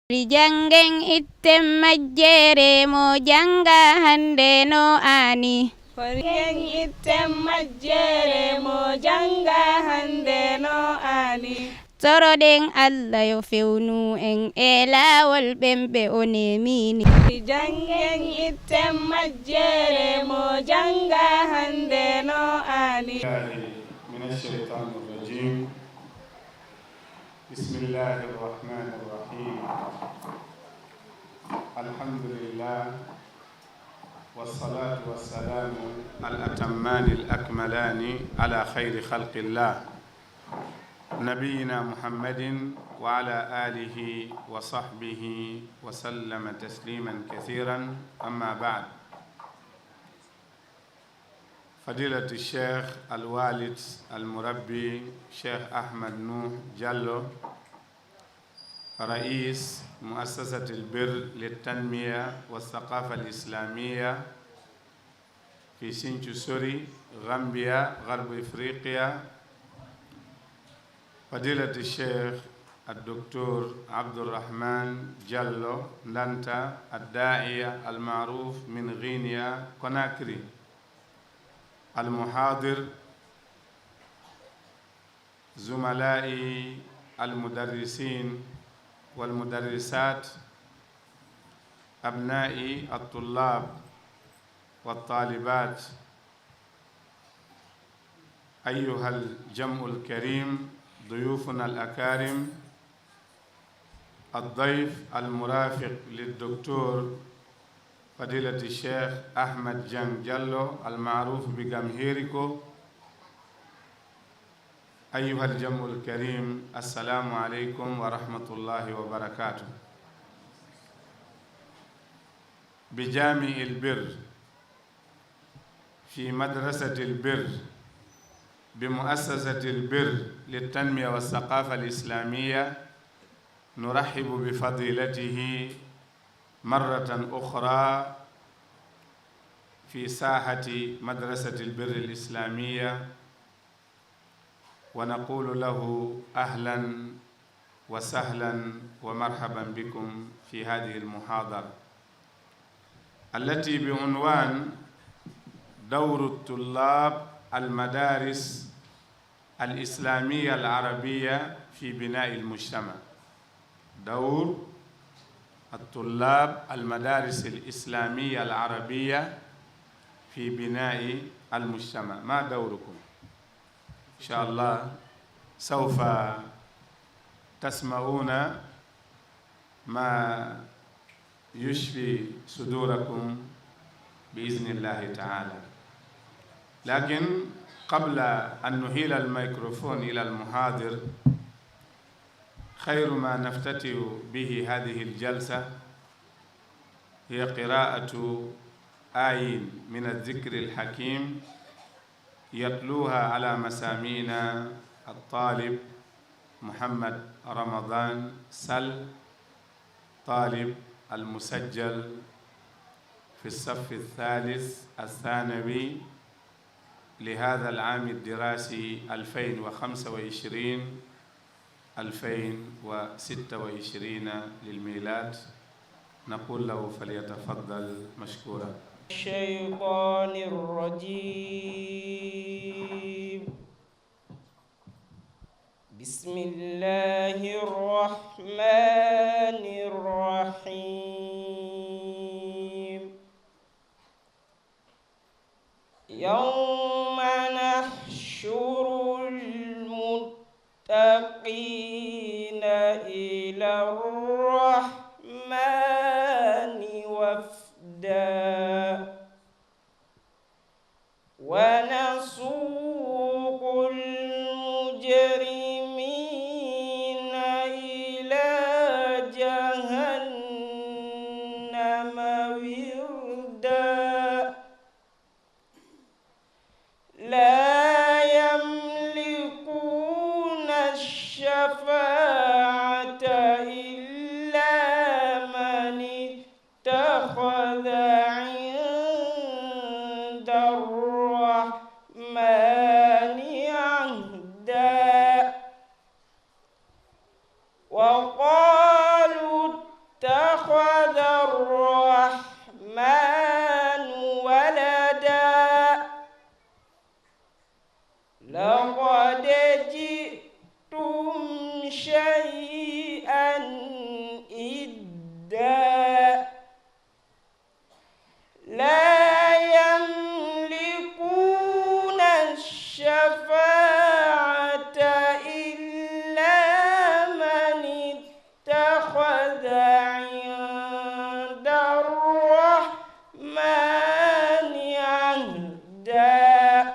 Jangen itte majjere mo janga hande no ani. Jangen itte majjere mo janga hande no ani. Toroɗen Allah yo fewnu en e laawol ɓemɓe o nemini. Jangen itte majjere mo janga hande no ani. Minash shaitanir rajim. Bismillahir rahmanir rahim. Alhamdulillah. Wassalatu wassalamu al-atammani al-akmalani ala khayri khalqillah. نبينا محمد وعلى آله وصحبه وسلم تسليما كثيرا أما بعد فضيلة الشيخ الوالد المربي شيخ أحمد نوح ديالو رئيس مؤسسة البر للتنمية والثقافة الإسلامية في سينتو سوري غامبيا غرب إفريقيا فضيلة الشيخ الدكتور عبدالرحمن ديالو دانتا الداعية المعروف من غينيا كوناكري المحاضر زملائي المدرسين والمدرسات أبنائي الطلاب والطالبات أيها الجمع الكريم ضيوفنا الأكارم الضيف المرافق للدكتور فضيلة الشيخ أحمد جان ديالو المعروف بجمهيركو أيها الجمع الكريم السلام عليكم ورحمة الله وبركاته. بجامع البر في مدرسة البر بمؤسسة البر للتنمية والثقافة الإسلامية نرحب بفضيلته مرة أخرى في ساحة مدرسة البر الإسلامية ونقول له أهلا وسهلا ومرحبا بكم في هذه المحاضرة التي بعنوان دور الطلاب المدارس الإسلامية العربية في بناء المجتمع. دور الطلاب المدارس الإسلامية العربية في بناء المجتمع. ما دوركم؟ إن شاء الله سوف تسمعون ما يشفي صدوركم بإذن الله تعالى. لكن قبل أن نهيل الميكروفون إلى المحاضر خير ما نفتتح به هذه الجلسة هي قراءة آية من الذكر الحكيم يتلوها على مسامعنا الطالب محمد رمضان سل طالب المسجل في الصف الثالث الثانوي لهذا العام الدراسي 2025-2026 للميلاد. نقول له فليتفضل مشكورا. الشيطان الرجيم. بسم الله الرحمن الرحيم. يوم نحشر المتقين إلى الرحمن وفدا ونسوق المجرمين إلى جهنم وردا لا يملكون الشفاعة إلا من اتخذ عند الرحمن عهدا وقالوا شيئا إدا لا يملكون الشفاعة إلا من اتخذ عند الرحمن عهدا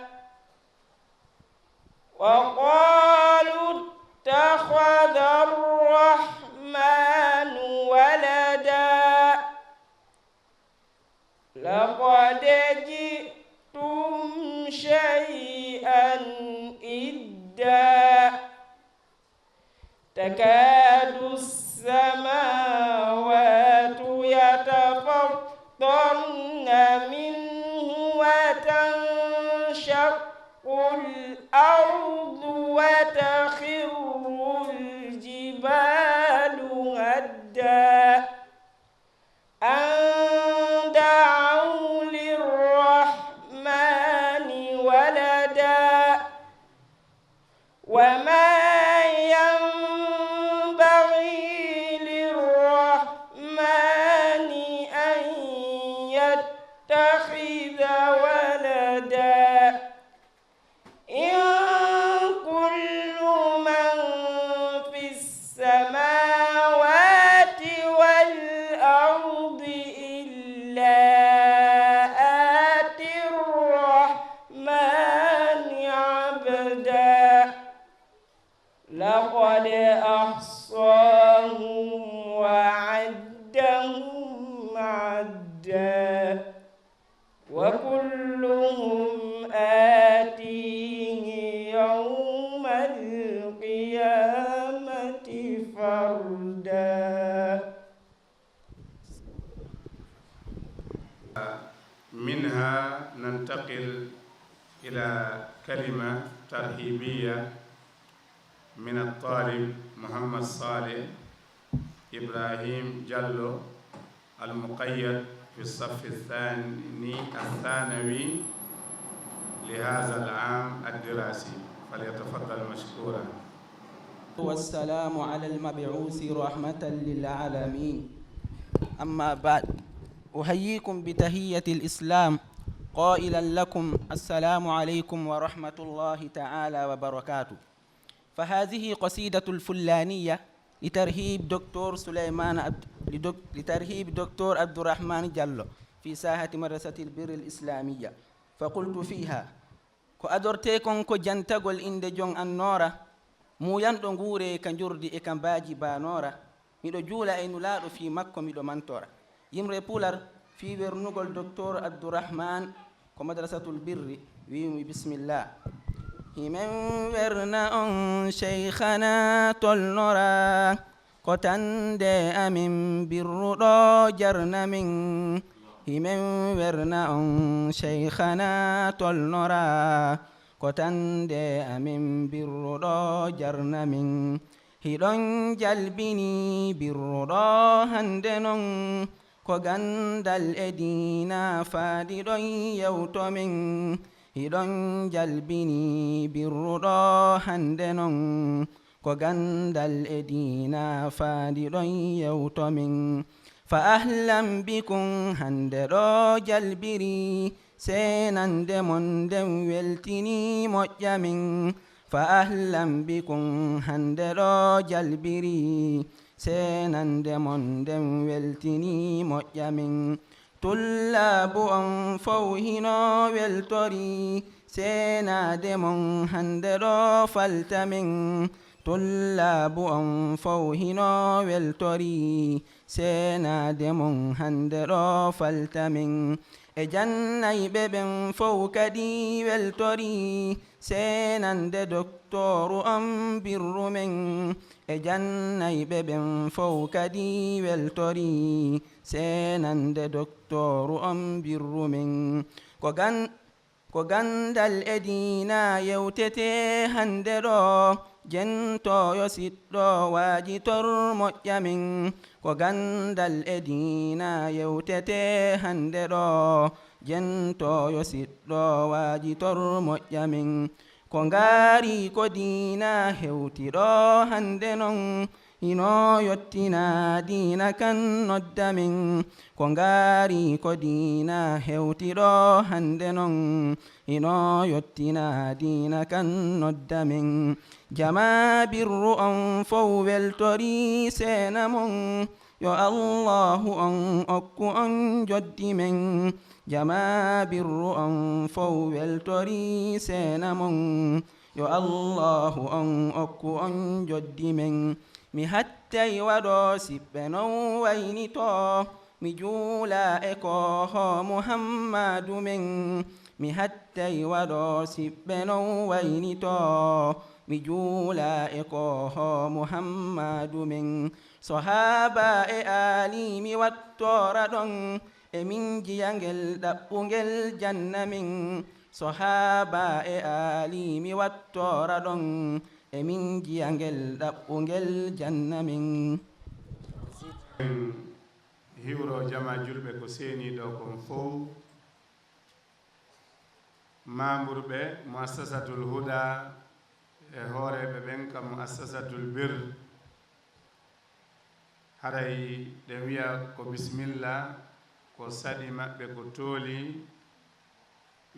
وقالوا اتخذ الرحمن ولدا لقد جئتم شيئا إدا تكاد السماوات يتفطرن منه وتنشق الأرض وتخر الجبال هدا أن دعوا للرحمن ولدا وما ينبغي للرحمن أن يتخذ ولدا إن كل من في السماوات والأرض إلا آتي الرحمن عبدا لقد أحصاهم وعدهم عدا وكلهم آتيه يوم القيامة فردا. منها ننتقل إلى كلمة ترهيبية من الطالب محمد صالح إبراهيم جلو المقيد في الصف الثانوي لهذا العام الدراسي، فليتفضل مشكورا. والسلام على المبعوث رحمة للعالمين. أما بعد، أحييكم بتحية الإسلام قائلا لكم السلام عليكم ورحمة الله تعالى وبركاته. فهذه قصيدة الفلانية لترهيب دكتور عبد الرحمن جلو في ساحة مدرسة البر الإسلامية. فقلت فيها ko adortekon ko jantagol inde jon annora muyanɗo nguure ka jurdi e ka mbaaji banora miɗo juula e nulaaɗo fi makko miɗo mantora yimre pular fi wernugol docteur Abdourahman ko madrasatul birri wimi bisimillah himen werna on cheikhana tolnora ko tande amin birruɗo jarna min himen werna on cheikhana tolnora ko tande amin birruɗo jarna min hiɗon jalbini birruɗo hande non ko gandal e dina faadiɗon yewto min hiɗon jalbini birruɗo hande non ko gandal e dina faadiɗon yewto min fa ahlan bikum hande ɗo jalbiri senande mon nden weltini moƴƴa min fa ahlan bikum hande ɗo jalbiri senande mon nden weltini moƴƴa min tullabu on fawhino weltori senade mon hande ɗo falta min tullabu on fawhino weltori senade mon hande ɗo falta min e jannayɓe ɓen fow kadi weltori senande doktoru on birru men e jannayɓe ɓen fow kadi weltori senande doktoru on birru men ko gandal e dina yewtete hande ɗo jentoyo siɗɗo wajitor moƴƴa min ko gandal e dina yewtete hande ɗo jentoyo siɗɗo wajitor moƴƴa min ko ngaari ko diina hewtiɗo hande non ino yottina diina kan nodda min ko ngaari ko diina hewtiɗo hande non ino yottina diina kan nodda min jama birru on fof weltori seena mon yo allahu on okku on joddi men jama birru on fof weltori seena mon yo allahu on okku on joddi men mi hattay waɗo siɓɓe non waynito mi juula e ko ho muhammadu men mi hattay waɗo siɓɓe non waynito mi juula e ko ho muhammadu men sahaba e ali mi wattora ɗon e min jiyangel ɗaɓɓungel janna min sahaba e ali mi wattora ɗon e min jiyangel ɗaɓɓungel janna min hiwro jama julɓe ko seeni ɗo kon fof mamburɓe muassasatul huda e hooreɓe ɓen kam muassasatul birr haray ɗe wiya ko bisimilla ko saɗi maɓɓe ko tooli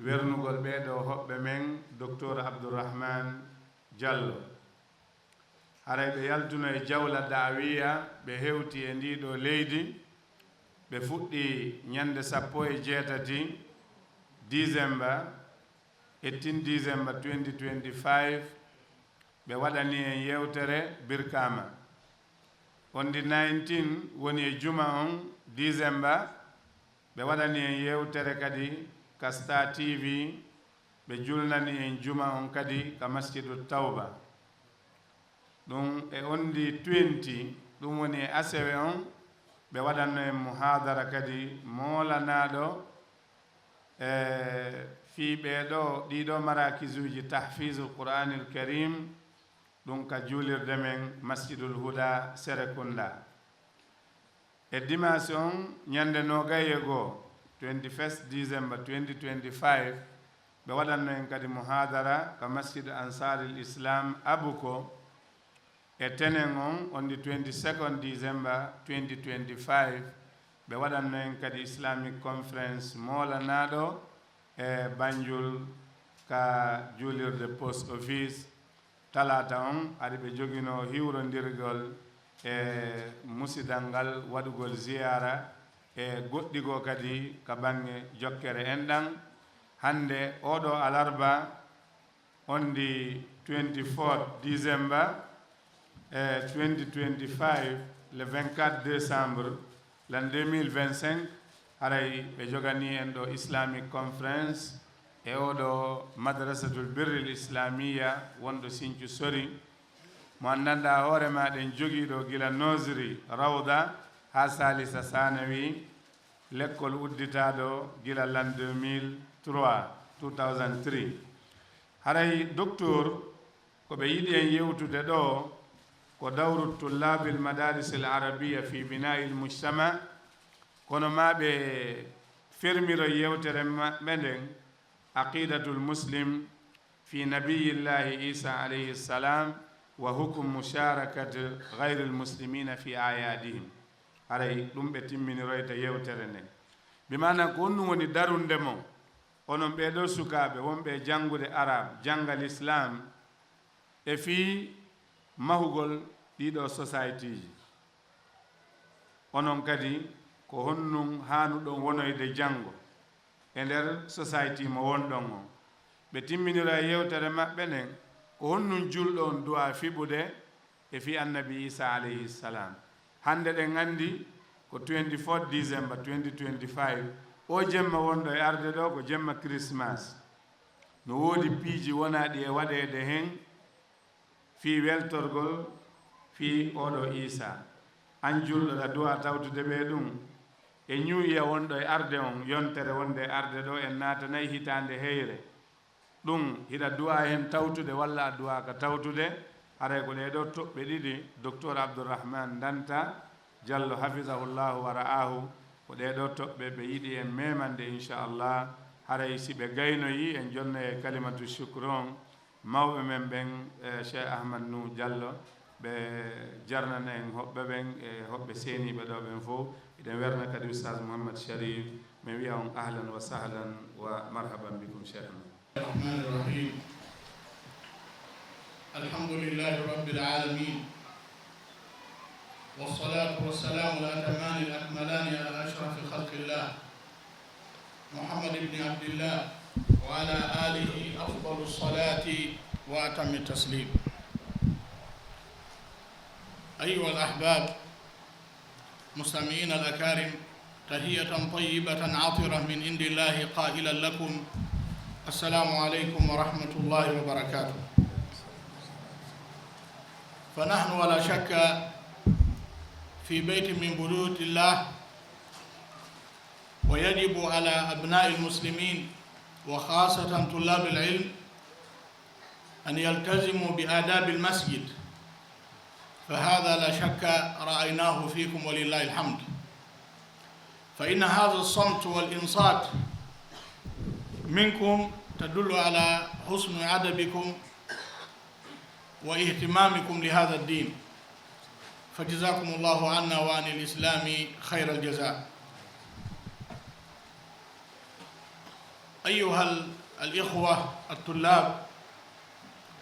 wernugol ɓeeɗo hoɓɓe men docteur Abdourahman Diallo haray ɓe yaltuno e jawla dawiya ɓe hewti e ndiɗo leydi ɓe fuɗɗi ñande 17 décembre ettin décembre 2025 ɓe waɗani en yewtere birkama on di 19 woni e juma on décembre ɓe waɗani en yewtere kadi ka Star TV ɓe julnani en juma on kadi ka masjidu tawba ɗum e on di 20 ɗum woni e asewe on ɓe waɗanno en muhadara kadi molanaɗo e fiiɓeɗo ɗiɗo marakisuji tahfisul qur'anil karim ɗum ka juulirde men masjidul huda Serekunda e dimanche on ñande nogaye goo 21 décembre 2025 ɓe waɗanno en kadi muhadara ka masjid ansaril islam abuko e tenen on di 22 décembre 2025 ɓe waɗanno en kadi islamic conference molanaɗo e Banjul ka juulirde post office talata on ari ɓe jogino hiwrondirgol e musidal ngal waɗugol ziyara e goɗɗigo kadi ka bange jokkere enɗan hande oɗo alarba on di 24 décembre 2025 le 24 décembre l'an 2025 haray ɓe jogani en ɗo islamic conference e oɗo madrasatul birril islamiya wonɗo Sinthiou Sori mo anndanɗa hoore maɗen jogiiɗo gila nursery rawda ha salisa sanawi l'école udditaɗo gila l'an 2003 haray docteur ko ɓe yiɗi en yewtude ɗo ko dawru tullabil madaris al arabia fi bina'il mujtama kono ma ɓe fermiro yewtere maɓɓe nden aqidatul muslim fi nabiyillahi isa alayhi salam wa hukum musharakat ghayril muslimina fi ayadihim haray ɗum ɓe timminiroyta yewtere nden bimana ko honɗum woni darunde mo onon ɓeɗo sukaɓe wonɓe jangude arab jangal islam e fi mahugol ɗiɗo society ji onon kadi ko honnum hanuɗon wonoyde jango e nder society mo wonɗon o ɓe timminira yewtere maɓɓe nden ko honnum julɗo on duwa fiɓude e fi annabi isa alayhi salam hande ɗen andi ko 24 décembre 2025 o jemma wonɗo e arde ɗo ko jemma christmas no woodi piiji wonaɗi e waɗede hen fi weltorgol fi oɗo isa an julɗoɗa duwa tawtude ɓe ɗum e ñuuya wonɗo e arde on yontere wonde e arde ɗo en natanayi hitande heyre ɗum hiɗa duwa hen tawtude walla a duwa ka tawtude haray ko ɗeɗo toɓɓe ɗiɗi docteur Abdourahman Danta Diallo hafisahullahu wa ra'ahu ko ɗeɗo toɓɓe ɓe yiɗi en memande inchallah haray si ɓe gaynoyi en jonno e kalimatu shukre on mawɓe men ɓen Cheikh Ahmad Nou Diallo ɓe jarnana en hoɓɓe ɓen e hoɓɓe seeniɓe ɗo ɓen fof eɗen werna kadi oustaz Mouhammad Sharif min wiya on ahlan wa sahlan wa marhaban bikum cheikhna. الرحمن الرحيم الحمد لله رب العالمين والصلاة والسلام الأتمان الأكملان على أشرف خلق الله محمد بن عبد الله وعلى آله أفضل الصلاة وأتم التسليم. أيها الأحباب مستمعين الأكارم، تحية طيبة عطرة من عند الله قائلا لكم السلام عليكم ورحمة الله وبركاته. فنحن ولا شك في بيت من بيوت الله، ويجب على أبناء المسلمين وخاصة طلاب العلم أن يلتزموا بآداب المسجد، فهذا لا شك رأيناه فيكم ولله الحمد. فإن هذا الصمت والإنصات منكم تدل على حسن أدبكم واهتمامكم لهذا الدين، فجزاكم الله عنا وعن الإسلام خير الجزاء. أيها الإخوة الطلاب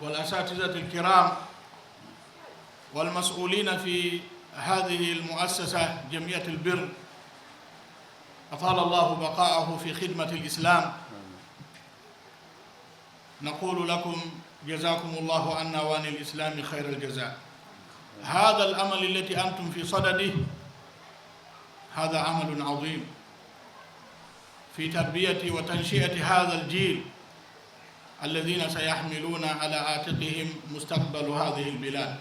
والأساتذة الكرام والمسؤولين في هذه المؤسسة جمعية البر، أطال الله بقاءه في خدمة الإسلام، نقول لكم جزاكم الله عنا وعن الإسلام خير الجزاء. هذا الأمل التي أنتم في صدده هذا عمل عظيم في تربية وتنشئة هذا الجيل الذين سيحملون على عاتقهم مستقبل هذه البلاد.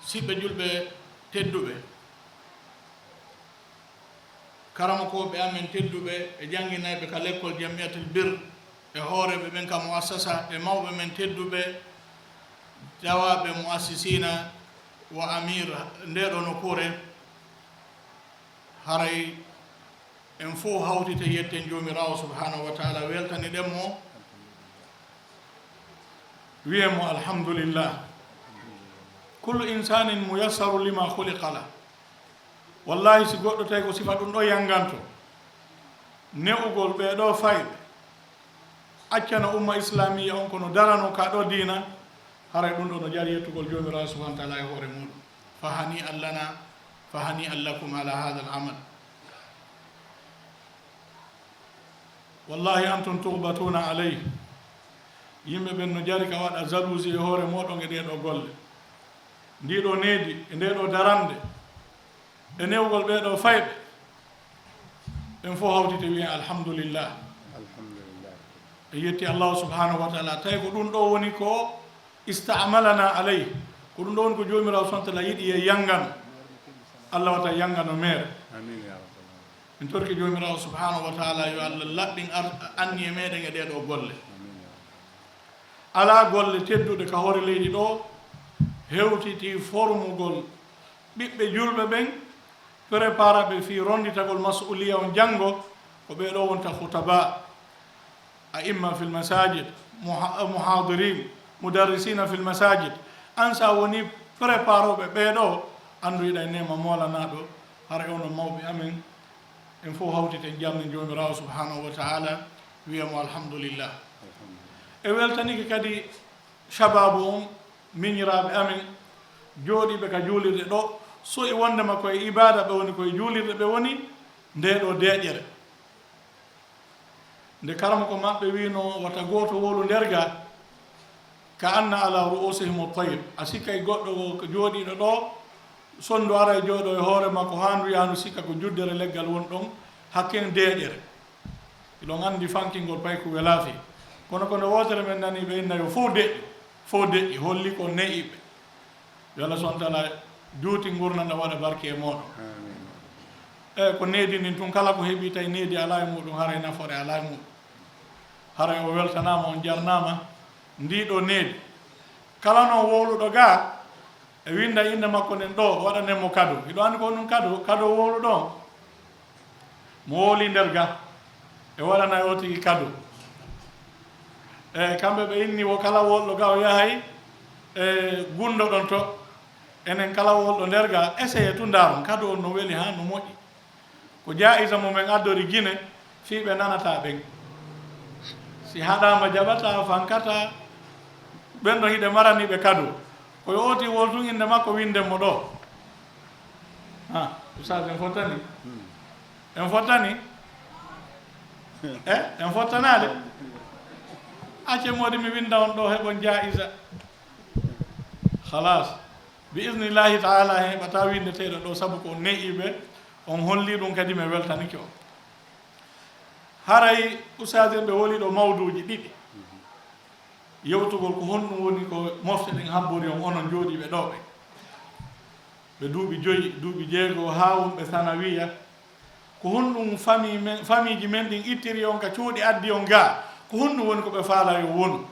سيب جلب تدوبة كرامكو بأمن تدوبة جانجنا بكاليكول جمعية البر هوري بمنك مؤسسة موب من تدوبة جواب مؤسسين وأمير نديرو نكوري هاري انفو هاوتي تيتن جومي راو سبحانه وتعالى ويلتني دمو ويمو الحمد لله. كل إنسان ميسر لما خلق له. والله سيقول تايكو صفات دو يانغانتو نيوغول بيدو فايد أكنا أمة إسلامية أنكونو دارانو كادو دينا هاري دون دو جارية تقول جومي راو سبحانه وتعالى يهوري مول. فهنيئا لنا فهنيئا لكم على هذا العمل. والله أنتم تغبطون عليه. يمي بن نجاري كواد أزالوزي يهوري موتون ديدو غول ديدو نيدي ديدو دارande نيوغول بيدو فايد انفو هاوتي تبي الحمد لله. يتي الله سبحانه وتعالى تايكو دون دو وني كو استعملنا عليه ko dum don ko jomiraw sonta la yidi e yangan Allah wata yangano mere. Amin ya rabbal alamin. En torki jomiraw subhanahu wa ta'ala yo Allah labbin anni e meden e dedo golle. Ala golle teddude ka hore leydi do hewtiti formugol bibbe julbe ben prépara be fi ronditagol mas'uliya on jango ko be do wonta khutaba a'imma fil masajid muhadirin mudarrisina fil masajid ansa woni préparo be do andu ida nema molana do hare ono mawbe amen en fo hawtite jamni jomirawo subhanahu wa ta'ala wiyamo alhamdulillah. E weltaniki kadi shababu on miñiraɓe amen jooɗiɓe ka juulirde ɗo so e wondema koye ibada ɓe woni koye juulirde ɓe woni nde ɗo deƴƴere nde karama ko maɓɓe wino wata goto wolu nderga ka anna ala ru'usihim at-tayr a sikkay goɗɗo ko jooɗiɗo ɗo sondu ara e jooɗo e hoore makko handu yahandu sikka ko juddere leggal won ɗon hakken deƴƴere iɗon andi fankingol pay ko welaafi kono kono wotere men nani ɓe innayo fo deƴƴi holli ko neyiɓe yo Allah subhanahu wa ta'ala juuti gurnanda waɗa barke e moɗon ko needi ndin tun kala ko heeɓi tawi needi ala e muɗum haray nafore ala e muɗum haray o weltanama on jarnama ndiɗo needi kala no wowluɗo ga e winda inde makko nen ɗo waɗanemo kado iɗo andi ko ɗum kado wowluɗo mo wowli nder ga e waɗana o tigi kado kamɓe ɓe inni wo kala wolɗo ga o yahay gundo ɗon to enen kala wolɗo nder ga essaye tu ndaron kadu on no weli ha no moƴƴi ko jaisa mumen addori guine fi ɓe nanata ɓen si haɗama jaɓata fankata ɓen ɗon hiɗe maraniɓe kadu koye oti woltu inde makko windemo ɗo ha usage en fottani en fottani en fottanade acce modi mi winda on ɗo heɓon jaisa halas bi isnillahi taala heɓata windeteɗo ɗo saabu ko neyiɓe on holli ɗum kadi mi weltanike o haray usage ɓe woli ɗo mawduji ɗiɗi yewtugol ko honɗum woni ko mofte ɗen habbori on onon jooɗiɓe ɗo ɓe duuɓi joyi duuɓi jeego ha wonɓe sanawiya ko honɗum famille ji men ɗin ittiri on ka cuuɗi addi on ga ko honɗum woni ko ɓe faala yo wonu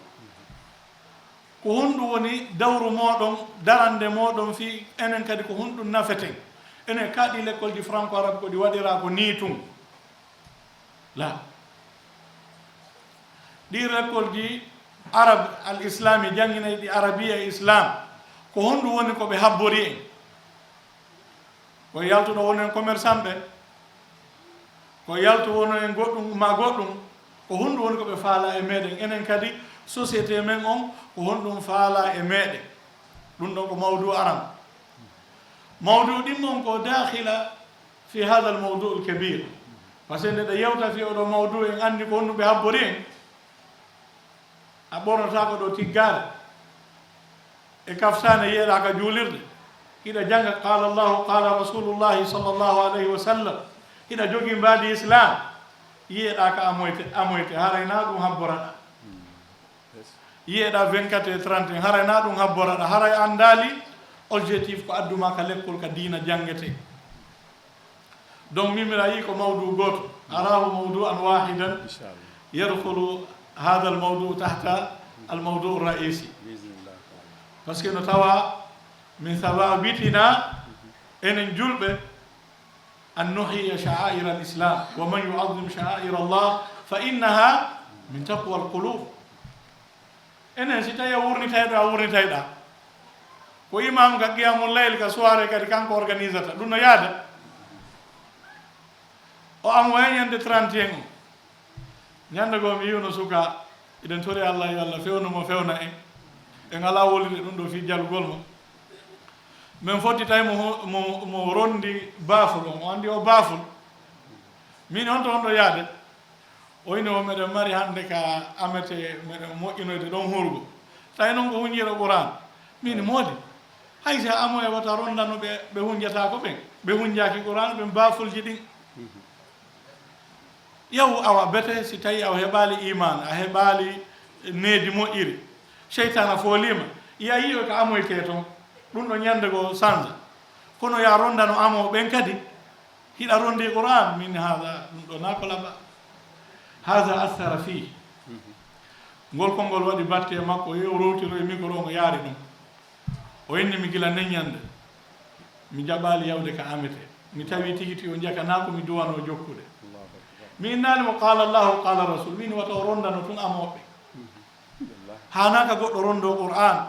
ko honɗum woni dawru moɗon darande moɗon fi enen kadi ko honɗum nafeten enen kaaɗi l'école ji franco arabe ko ɗi waɗira ko ni tun la ɗi l'école ji arabe al islami janginayi ɗi arabia e islam ko honɗum woni ko ɓe habbori en ko yaltuɗo wono en commerçant ɓe ko yaltu wono en goɗɗum ma goɗɗum ko honɗum woni ko ɓe faala e meɗen enen kadi société men on ko honɗum faala e meɗen ɗum ɗon ko mawdu aram mawdu ɗimmon ko dakhila fi hada al mawdu al kabir par ce que nde ɗe yewta fi oɗo mawdu en andi ko honɗum ɓe habbori en a ɓornota ko ɗo tiggare e kaftane yiyeɗa ka juulirde hiɗa janga qala llahu qala rasulullahi sallllahu alayhi wa sallam hiɗa jogui mbaadi islam yiyeɗa ka amoyte harayna ɗum habboraɗa yiyeɗa 24 et 30 harayna ɗum habboraɗa haray andali objectif ko adduma ka lekkol ka diina jangete donc mimira yi ko mawdu goto arahu mawdu an wahidan yadkhulu hada al mawdu tahta al mawdu raisi par ce que no tawa min sawabitina enen julɓe an nuhiya sha'air al islam wa man yu'azzim sha'air allah fa innaha min taqwa al qulub enen si tawi a wurnitayɗa ko imam ka qiyamul layl ka soirée kadi kanko organisata ɗum no yaada o amo e ñande 31 o ñande goo mi yiwno suka iɗen tori allah yo allah fewnumo fewna en ala wolide ɗum ɗo fi jalugol mo min fotti tawi mo rondi baful on o andi o baful min on to on ɗo yaade o ini o meɗen mari hande ka amete meɗen moƴƴinoyde ɗon hurgo tawi noon ko huñira qouran min moodi hay sa amo e wata rondano ɓe hunjata ko ɓe hunjaki qouran ɓen bafulji ɗin yahu awa bete si tawi awa heɓali iman a heɓali needi moƴƴiri cheytana folima iya yiyo ko amoyte toon ɗum ɗo ñande go change kono ya rondano amo ɓen kadi hiɗa rondi qouran min hada ɗum ɗo na ko laɓa hada athara fi ngol konngol waɗi batte makko yo rowtiro e micro ngo yaari ɗum o inni mi gila neññande mi jaɓali yawde ka amete mi tawi tigiti o jakana ko mi duwano jokkude mi innanimo qala llahu qala rasul min wata o rondano tun amoɓe hanaka goɗɗo rondo qur'an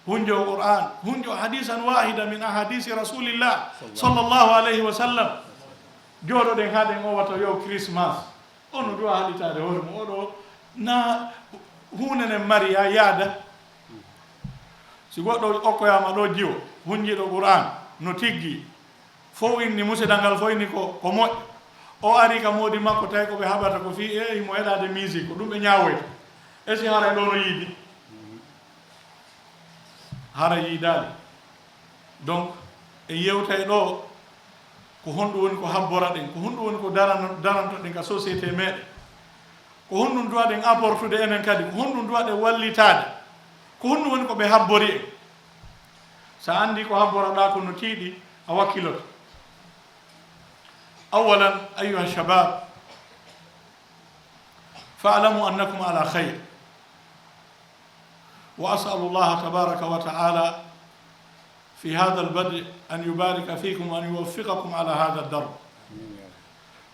hunjo qur'an hunjo hadisan wahida min ahadisi rasulillah sallllahu alayhi wa sallam jooɗoɗen haɗen o wata yo christmas ono duwa haɗitade hoore mo oɗo na hunenen mari ya yaada si goɗɗo okkoyama ɗo jiwo hunjiɗo qur'an no tiggi fo inni musidal ngal fo inni ko moƴƴo o ari ka moodi makko tawi koɓe haɓata ko fi mo heɗade musique ko ɗum ɓe ñawoyta e si haray ɗo no yiidi hara yiidali donc e yewtay ɗo ko honɗum woni ko habbora ɗen ko honɗum woni ko daranto ɗen ka société meɗen ko honɗum duwaɗen apportude enen kadi ko honɗum duwaɗen wallitade ko honɗum woni ko ɓe habbori en sa andi ko habboraɗa ko no tiiɗi a wakkiloto awalan ayuha shabab fa'lamu annakum ala khayr wa as'alu Allah tabaraka wa ta'ala في هذا البدء أن يبارك فيكم وأن يوفقكم على هذا الدرب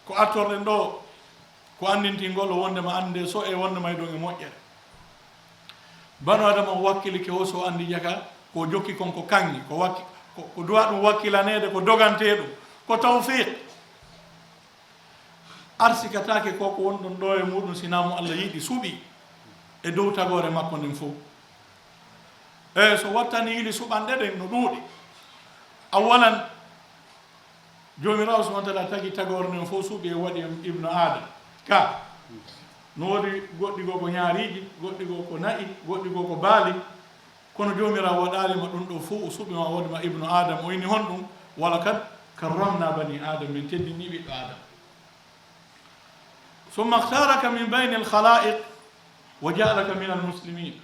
ko attorɗen ɗo ko andintingol o wondema ande so e wondema e ɗon e moƴƴere banu adama wakkilike o so andi jaka ko jokki konko kangi ko duwa ɗum wakkilanede ko dogante ɗum ko tawfiq arsikatake koko wonɗon ɗo e muɗum sinamo Allah yiɗi suuɓi e dow tagore makko nden fof e so wattani yiili suɓanɗe ɗen no ɗuuɗi awalan jomirawo subhanahu wa ta'ala tagi tagore nden fof suuɓi e waɗi ibnu adam ka no wodi goɗɗi goo ko ñaariji goɗɗi goo ko nayi goɗɗi goo ko baali kono jomirawo waɗalima ɗum ɗo fof o suuɓima wodima ibnu adam o ini honɗum wala kad karramna bani adam min teddini ɓiɗɗo adam ثم اختارك من بين الخلائق وجعلك من المسلمين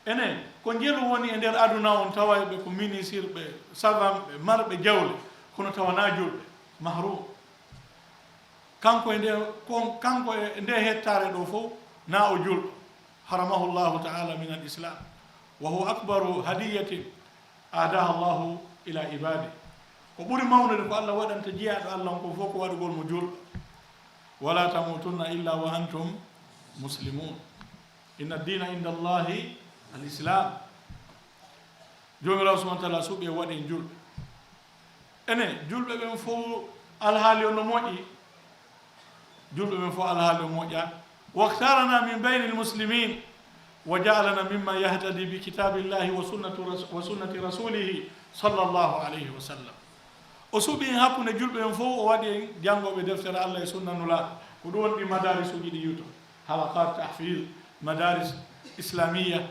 ene ko jelu woni e nder aduna on tawayɓe ko minisirɓe savamɓe marɓe jawle kono tawana julɓe mahrum kanko e nde hettare ɗo fof na o julɗo haramahu llahu taala min al islam wa huwa akbaru hadiyatin adaha llahu ila ibadi ko ɓuri mawnude ko Allah waɗanta jiyaɗo Allah on ko fof ko waɗugol mo julɗo wala tamutunna illa wa antum muslimun inna ad-dina inda allahi al-islam jomirawo subhanahu wa ta'ala suuɓi e waɗi julɓe ene julɓe ɓen fof alhaali o no moƴƴi julɓe ɓen fof alhaali o moƴƴa waktarana min bayni al-muslimin wa ja'alana mimman yahtadi bi kitabillahi wa sunnati rasulihi sallallahu alayhi wa sallam o suuɓi en hakkunde julɓe en fof o waɗi en janngoɓe deftere Allah e sunna nulaaɗo ko ɗum woni ɗi madaris uji ɗi yuto halaqat tahfiz madaris islamiya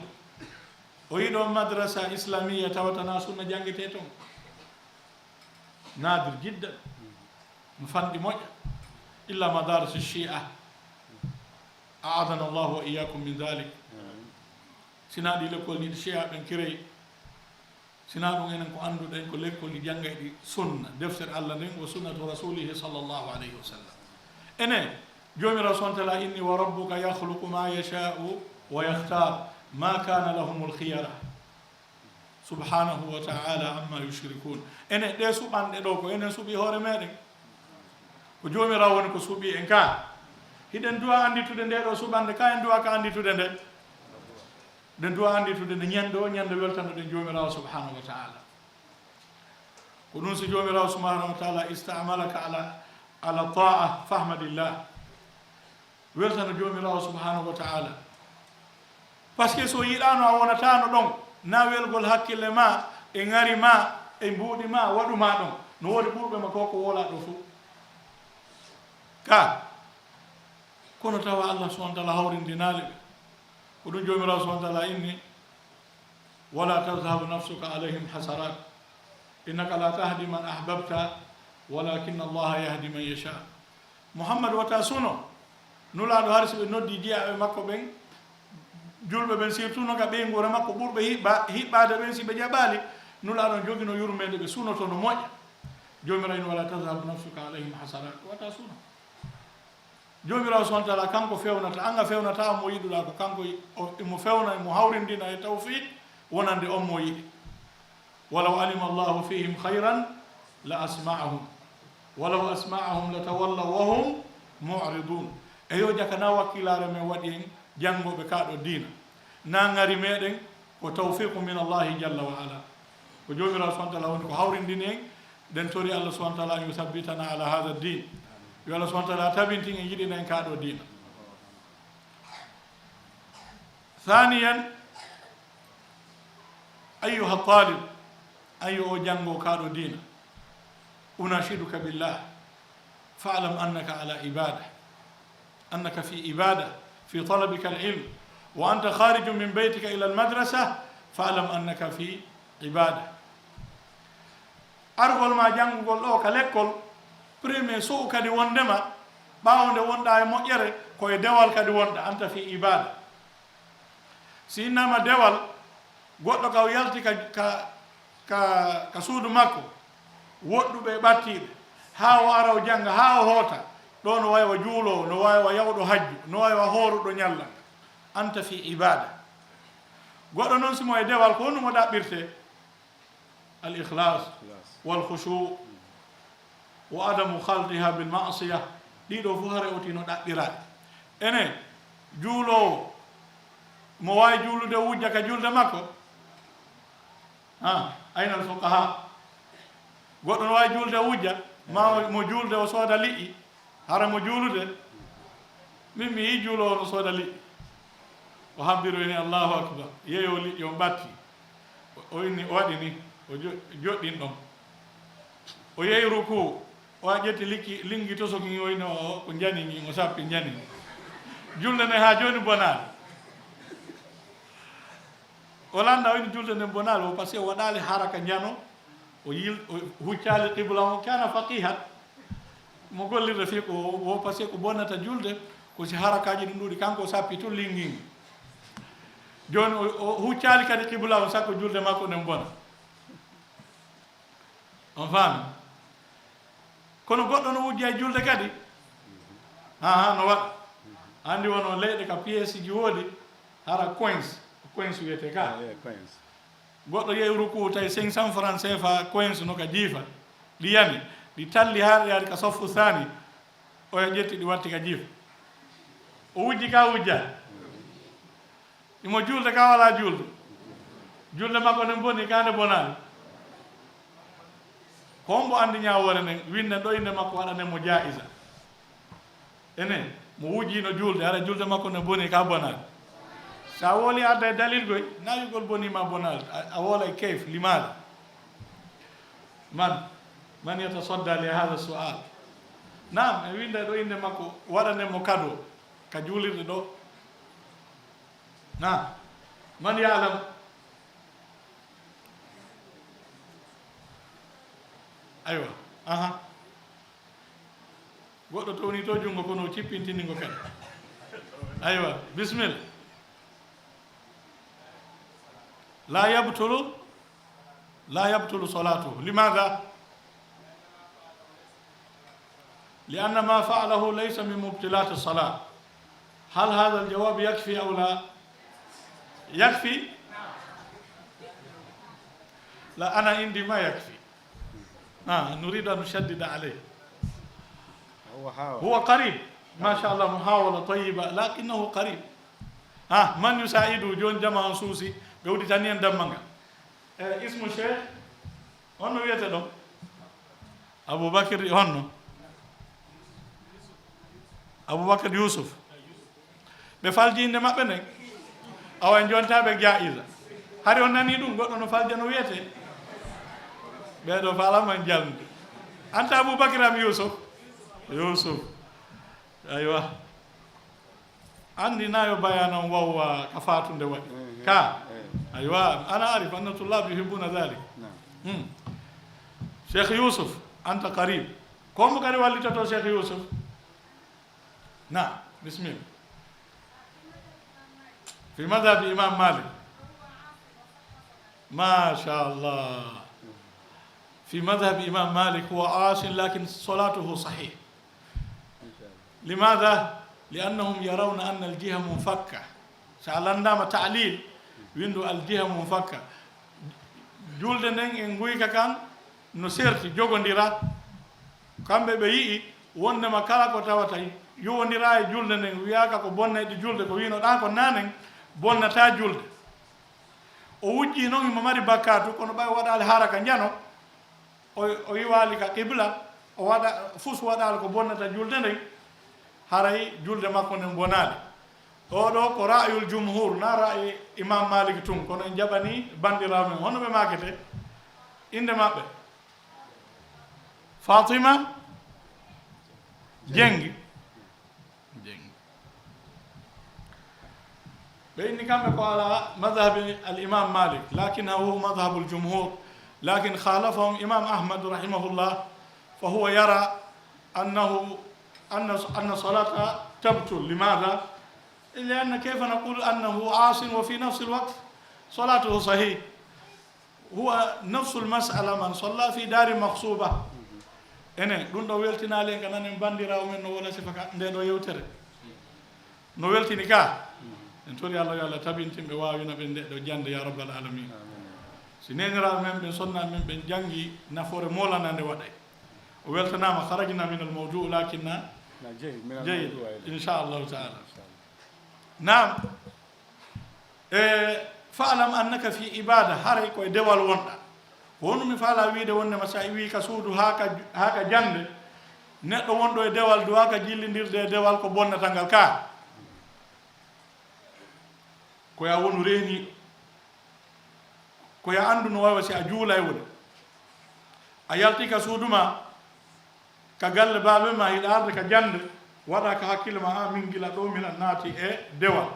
o yiɗo madrasa islamiya tawatana sunna jangete toon nadir jiddan no fanɗi moƴƴa illa madaris shia aadana allahu wa iyakum min dhalik sina ɗi lekkol ni ɗi shia ɓen kirey sina ɗum enen ko annduɗen ko lekkoli janngayɗi sunna deftere Allah nden wa sunnatu rasulihi sallllahu alayhi wa sallam enen jomirawo subhanahu wa ta'ala inni wa rabbuka yakhluqu ma yasha'u wa yakhtar ma kana lahum al-khiyara subhanahu wa ta'ala amma yushrikun enen ɗe suɓanɗe ɗo ko enen suuɓi hoore meɗen ko jomirawo woni ko suuɓi en ka hiɗen duwa anditude nde ɗo suɓanɗe ka en duwa ka anditude nde den duwa anditude nde ñande weltano ɗen jomirawo subhanahu wa ta'ala ko ɗum so jomirawo subhanahu wa ta'ala istamalaka ala ta'a fahmadillah weltano jomirawo subhanahu wa ta'ala par ce que so yiɗano a wonatano ɗon na welgol hakkille ma e ngari ma e mbuuɗi ma waɗuma ɗon no wodi ɓurɓe ma koko wola ɗo fof ka kono tawa Allah subhanahu wa ta'ala hawrindinali ɓe ko ɗum jomirawo subhanahu wa ta'ala inni wala tadhhabu nafsuka alayhim hasarat innaka la tahdi man ahbabta walakinna allaha yahdi man yasha muhammad wata suno nulaɗo har so ɓe noddi jiyaɓe makko ɓen julɓe ɓen surtout noga ɓeygore makko ɓurɓe hiɓɓade ɓen si ɓe jaɓali nulaɗon jogino yurmede ɓe sunoto no moƴƴa jomirawo in wala tadhhabu nafsuka alayhim hasarat wata suno jomirawo subhanahu wa ta'ala kanko fewnata anga fewnata mo yiɗuɗa ko kanko mo fewna mo hawrindina e tawfiq wonande on mo yiɗi walaw alima allahu fihim hayran la asma'ahum walaw asma'ahum la tawallaw wa hum mu'ridun eyo jakana wakkilare men waɗi en janngoɓe kaɗo diina na ngari meɗen ko tawfiqu min allahi jalla wa ala ko jomirawo subhanahu wa ta'ala woni ko hawrindini en den tori Allah subhanahu wa ta'ala an yuthabbitana ala hadha ad-din yo Allah subhanahu wa ta'ala tabintin en yiɗina en kaɗo diina ثانيا أيها الطالب أيها جنغو كادو دينا أناشدك بالله فاعلم أنك على إبادة أنك في إبادة في طلبك العلم وأنت خارج من بيتك إلى المدرسة فاعلم أنك في عبادة أرغل ما جنغو لو كاليكول بريمي سوء كدي وندما باونde wonda e moƴƴere koye dewal kadi wonda anta fi ibada si innama dewal goɗɗo ka o yalti ka suudu makko woɗɗuɓe ɓattiɓe ha o ara o janga ha o hoota ɗo no waywa juulowo no waywa yawɗo hajju no waywa hooruɗo ñalla anta fi ibada goɗɗo noon simo e dewal ko honnumo ɗaɓɓirte al ikhlas wal khushu wa adamu khaltiha bil ma'siyah ɗiɗo fof hare otino ɗaɓɓiraɗe ene juulowo mo wawi juulude wujja ka julde makko ayna al fuqaha goɗɗo no wawi juulde wujja ma mo juulde o sooda liƴƴi hara mo juulude min mi yi juulowo no sooda liƴƴi o habbiru ni allahu akbar yeeyo liƴƴi o batti o inni o waɗi ni o joɗɗin ɗon o yehi ruku o ƴetti lingi tosoki o ino ko janini o sappi janini julde nde ha joni bonani o landa o ini julde nde bonani o par ce que o waɗali haraka jano o huccali qibla o kana faqihat mo gollirde fi ko o par ce que ko bonnata julde ko si harakaji ɗum ɗuɗi kanko o sappi tun lingingi joni o huccali kadi qibla o sakko julde makko nden bona on faami kono goɗɗo no wujji e julde kadi no waɗa andi wono leyɗe ka pièce ji woodi hara coins wiyete ka goɗɗo yehi ruku tawi 500 francs CFA coins no ka jiifa ɗi yami ɗi talli har yaari ka soffu thani o ƴetti ɗi watti ka jiifa o wujji ka wujja imo julde ka wala julde makko nden boni ka nde bonani hombo andi ñawore nden winne ɗo inde makko waɗanemo jaisa enen mo wujjino julde ara julde makko ne boni ka bonani sa wooli adda e dalil goy nawigol bonima bonal a woola e kayf limada man yatasodda li hada sual nam e winde ɗo inde makko waɗanemo kado ka juulirde ɗo na man yalam aywa goɗɗo towni to jungo kono cippintiningo kadi aywa bismillah la yabtulu salatuhu limadha لأن ما فعله ليس من مبطلات الصلاة هل هذا الجواب يكفي أو لا يكفي لا أنا عندي ما يكفي نريد أن نشدد عليه هو قريب ما شاء الله محاولة طيبة لكنه قريب من يساعده جون جمع سوسي بودي تانيين دمانغا اسم الشيخ هنو يتدو أبو بكر هنو أبو بكر يوسف بفالجين دي مابنك أو أن جون تابك جائزة هاري وناني دون قد نفالجانو يتي بيدو فالا من جلد أنت أبو بكر أم يوسف أيوة عندي نايو بيانا وهو كفات دوات أيوة أنا أعرف أن الطلاب يحبون ذلك شيخ يوسف أنت قريب كم قريب والدته شيخ يوسف نعم بسم الله في مذهب إمام مالك ما شاء الله في مذهب إمام مالك هو عاص لكن صلاته صحيح لماذا؟ لأنهم يرون أن الجهة منفكة سألنا تعليل ويندو الجهة منفكة جولد نين إنغويكا كان نسيرتي جوغنديرا كان بيبيئي وانما كالاكو تاوتاي يونديرا جولد نين وياكا كو بonna دي جولد كو وينو دانكو نانين bonna ta julde o wujji noon mo mari bakkatu kono ɓay waɗali haraka jano o yiwali ka qibla o waɗa fus waɗali ko bonnata julde nden haray julde makko nden bonali oɗo ko ra'yul jumhur na ra'yi imam malik tun kono en jaɓani bandiraɓe men hono ɓe makete inde maɓɓe fatima jengi بإن كم على مذهب الإمام مالك لكنه هو مذهب الجمهور لكن خالفهم إمام أحمد رحمه الله فهو يرى أن صلاة تبطل لماذا؟ لأن كيف نقول أنه عاص وفي نفس الوقت صلاته صحيح هو نفس المسألة من صلى في دار مغصوبة إنه دون دويلتنا لين كنا نبندر ومن ولا سفك ندو يوتر نويلتني كا entori Allah yo Allah tabintimɓe wawina ɓe nde ɗo jande ya rabbal alamin si neniraɓe men ɓe sonna men ɓe jangi nafoore molana nde waɗay o weltanama harajna min al mawdou lakinna jeyid inchallahu taala nam fa'lam annaka fi ibada haray koye dewal wonɗa ko honno mi faala wiide wonnema sa wi ka suudu haka jande neɗɗo wonɗo e dewal duwaka jillidirde e dewal ko bonnata ngal ka koya wonu reeniɗo koya andu no wawa si a juula e woni a yalti ka suuduma ka galle baaɓe ma hiɗa arde ka jande waɗa ka hakkille ma min gila ɗo mina naati e dewal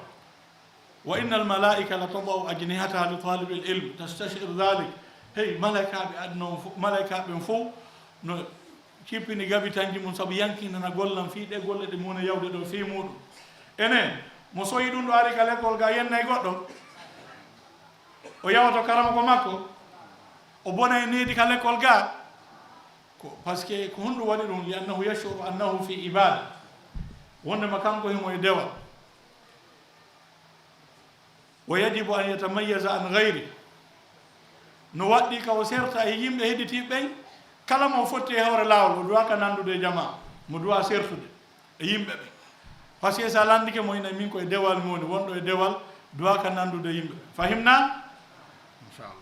wa inna al malaika la tadau ajnihataha li talibi l ilm tastashir dhalik hey malaikaɓe aduna malaikaɓe fof no cippini gabitanji mum saabu yankinana gollam fii ɗe golle ɗe muna yawde ɗo fii muɗum enen mo soyi ɗum ɗo ari ka l'école ga yennay goɗɗo o yawato karama ko makko o bona e needi ka l'école ga ko par ce que ko honɗum waɗi ɗum li annahu yashuru annahu fi ibada wondema kanko himo e dewal wa yajibu an yatamayyaza an gayri no waɗɗi ka o serta e yimɓe hedditiɓe ɓen kala mo fotti e hawre laawol o duwaka nandude e jama mo duwa sertude e yimɓe ɓe par ce que sa landike mo ina min koye dewal mi woni wonɗo e dewal duwaka nandude e yimɓe ɓe fahimna inchallah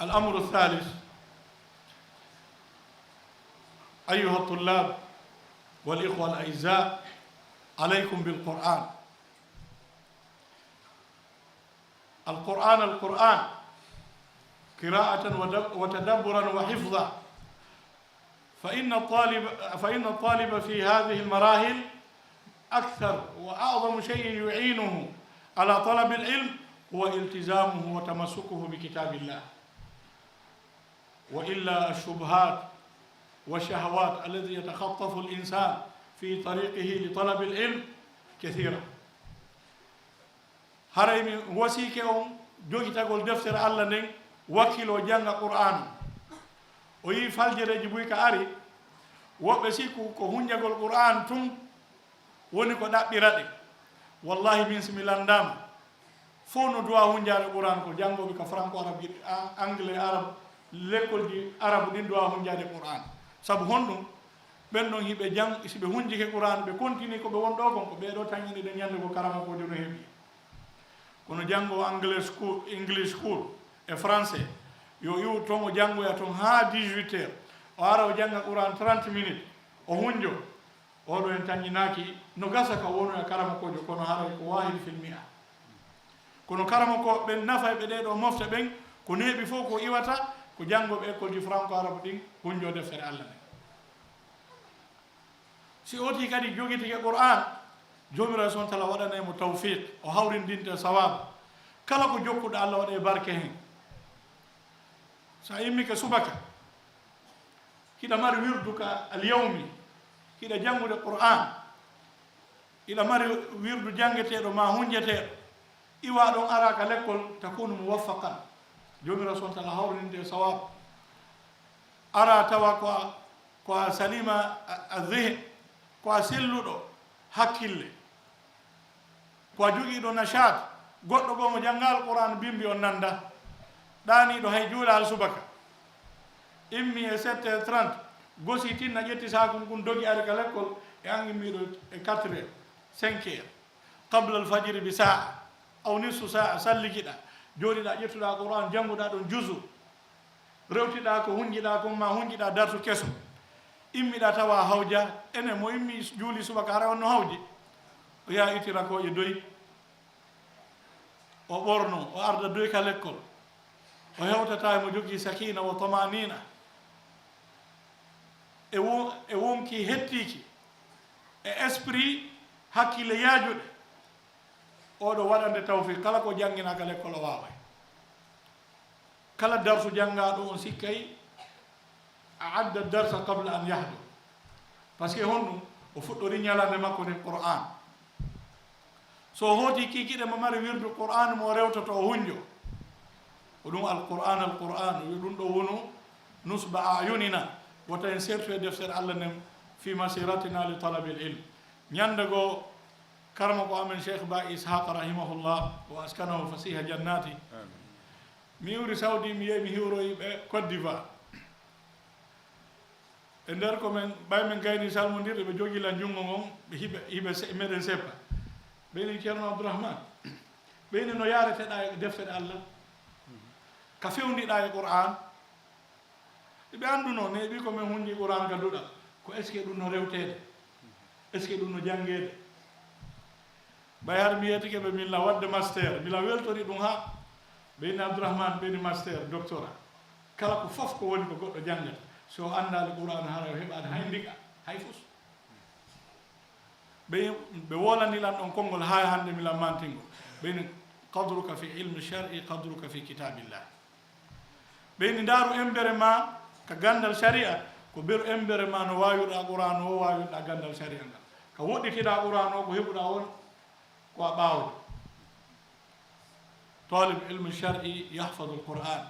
الأمر الثالث أيها الطلاب والإخوة الأعزاء عليكم بالقرآن القرآن قراءة وتدبرا وحفظا فإن الطالب في هذه المراحل أكثر وأعظم شيء يعينه على طلب العلم هو التزامه وتمسكه بكتاب الله وإلا الشبهات والشهوات التي يتخطف الإنسان في طريقه لطلب العلم كثيرة هرمي وسيكم جوكي تقول دفتر الله نين وكيلو جانغ قرآن وي فالجر جبويك أري وبسيكو كهونجا القرآن تم ونكو دابيراتي والله من سميلان دام فونو دوا هونجا القرآن كو جانغو بك فرانكو عرب أنجلي عرب l'école di arabe ɗin dowa hunjade qur'an saabu honɗum ɓen ɗon hiɓe jang siɓe hunjike qur'an ɓe continue koɓe wonɗo kon ko ɓeɗo tañini ɗe ñande ko karama ko jono heeɓi kono janngo english school e français yo iwu toon o janngoya toon ha 18 heures o ara o janga qur'an 30 minutes o hunjo oɗo en tañinaki no gasa ka wono e karama kojo kono haray ko wahid filmi a kono karama ko ɓen nafa ɓe ɗeɗo mofta ɓen ko neeɓi fof ko iwata ko janngoɓe école ji franco arabe ɗin hunjo deftere allah ne si oti kadi jogitike qur'an jomirawo son tala waɗanemo tawfiq o hawrindinte sawaba kala ko jokkuɗo allah waɗe barke hen sa immike subaka kiɗa mari wirduka alyawmi kiɗa janngude qur'an iɗa mari wirdu janngeteɗo ma hunjeteɗo iwa ɗon ara ka l'école takunu muwaffaqan jomirawo son tala hawrinde sawab ara tawa ko a salima adhihin ko a selluɗo hakkille ko a jogiiɗo nachat goɗɗo goo mo janngal qur'an bimbi on nanda ɗaniɗo hay juulal subaka immi e 7h30 gosi tinna ƴetti sakum kum dogi ari ka l'école e angimmiɗo e 4h 5h qabla al fajiri bi saa aw nisfu saa sallikiɗa jooɗiɗa ƴettuɗa qur'an jannguɗa ɗon jusu rewtiɗa ko hunjiɗa kon ma hunjiɗa dartu keso immiɗa tawa hawja enen mo immi juuli subaka hara onno hawji o yaha itira koƴe doyi o ɓorno o arda doy ka l'école o hewtata mo jogii sakina wa tamanina e wonki hettiki e esprit hakkille yaajuɗe oɗo waɗande tawfiq kala ko janngina ka l'école o waaway kala darsu janngaɗo on sikkay a adda darsa qabla an yahdu par ce que honɗum o fuɗɗori ñalande makko nden qur'an so hooti kikiɗe mo mari wirdu qur'an mo rewtoto o hunjo ko ɗum alqur'an yo ɗum ɗo wonu nusba ayunina wota en sertu e deftere allah nden fi masiratina li talabi l ilm ñande goo karma ko amen cheikh ba ishaq rahimahullah wa askanahu fasiha jannati mi wuri saudi mi yehi mi hiwroyi ɓe côte d'ivoire e nder ko men ɓay men gayni salmodirde ɓe jogila jungo ngon ɓe hiɓe meɗen seppa ɓeyni ceerno Abdourahman ɓeyni no yareteɗa e deftere Allah ka fewniɗa e Qur'an ɓe anduno ne ɓi ko men hunji Qur'an gadduɗa ko est ce que ɗum no rewtede est ce que ɗum no jangede ɓay har mi yetike ɓe milla wadde master mila weltori ɗum ha ɓeyni Abdourahman ɓeyni master doctorat kala ko fof ko woni ko goɗɗo jangata so andali Qur'an hara heɓade hay ndiga hay fus ɓe wolanilan ɗon konngol ha hande mila mantingo ɓeyni qadruka fi ilmi shar'i qadruka fi kitabillah ɓeyni ndaru embere ma ka gandal sharia ko beru embere ma no wawiɗa Qur'an o wawiɗa gandal sharia ngal ka woɗɗitiɗa Qur'an o ko heɓuɗa on ko a ɓawde talib ilmi shar'i yahfadu al-Qur'an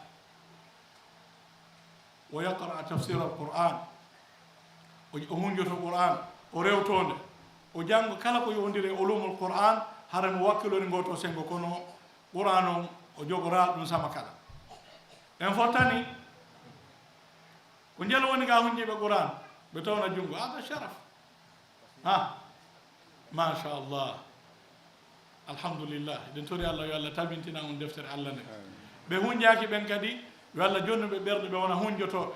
wa yaqra tafsir al-Qur'an o hunjoto Qur'an o rewtonde o janggo kala ko yowndiri e ulumul Qur'an hara mo wakkilori ngoto sengo kono Qur'an on o jogora ɗum sama kala en fottani ko njelo woni ga hunjiɓe Qur'an ɓe tawna jungo hada sharaf ha machallah alhamdulillah eɗen tori Allah yo Allah tabintina on deftere Allah nde ɓe hunjaki ɓen kadi yo Allah jonnuɓe ɓerɗe ɓe wona hunjotoɓe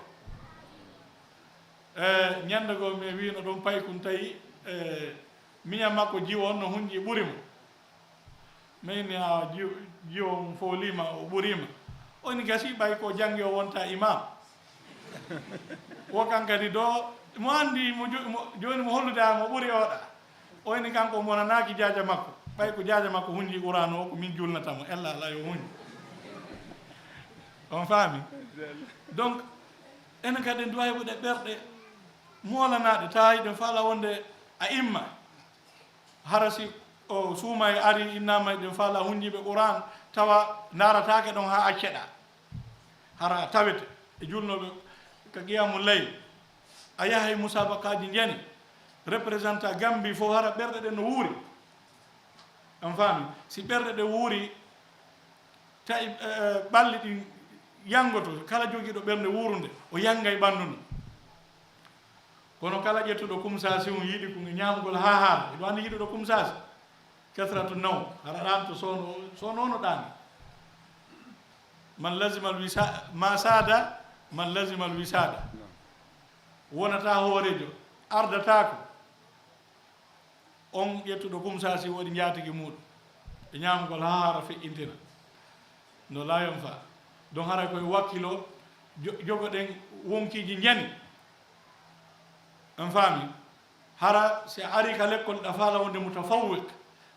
ñande go mi wino ɗon paykum tawi miñam makko jiwo on no hunji ɓurimo mayni a jiwo mum folima o ɓurima oni gasi ɓay ko jangi o wonta imam wokan kadi do mo andi joni mo holluda mo ɓuuri oɗa oyni kanko monanaki jaaja makko ɓay ko jaaja makko hunji Qur'an o ko min julnatamo ella ala yo hunji on faami donc enen kadi en duwa heɓude ɓerɗe molanaɗe tawi ɗen faala wonde a imma hara si o suuma e ari innama ɗen faala hunjiɓe Qur'an tawa daratake ɗon ha acceɗa hara tawete e julnoɓe ka qiyamul layl a yaha e musabakaji jeni représentant Gambie fof hara ɓerɗe ɗen no wuuri on faami si ɓerɗe ɗe wuuri tawi ɓalli ɗi yangoto kala jogiiɗo ɓernde wuurde o yanga e ɓanndu ndu kono kala ƴettuɗo kumsasi on yiiɗi ko ñamgol ha haala eɗo andi yiɗuɗo kumsasi kasratu naw hara ɗan to sonono ɗani man lazima ma sada man lazima al wisada wonata hoorejo ardatako on ƴettuɗo kumsasi waɗi jatigi muɗum e ñamgol ha hara feƴƴintina no layon fa donc hara koye wakkilo jogoɗen wonkiji jani en faami hara si ari ka l'école ɗa faala wonde mutafawwik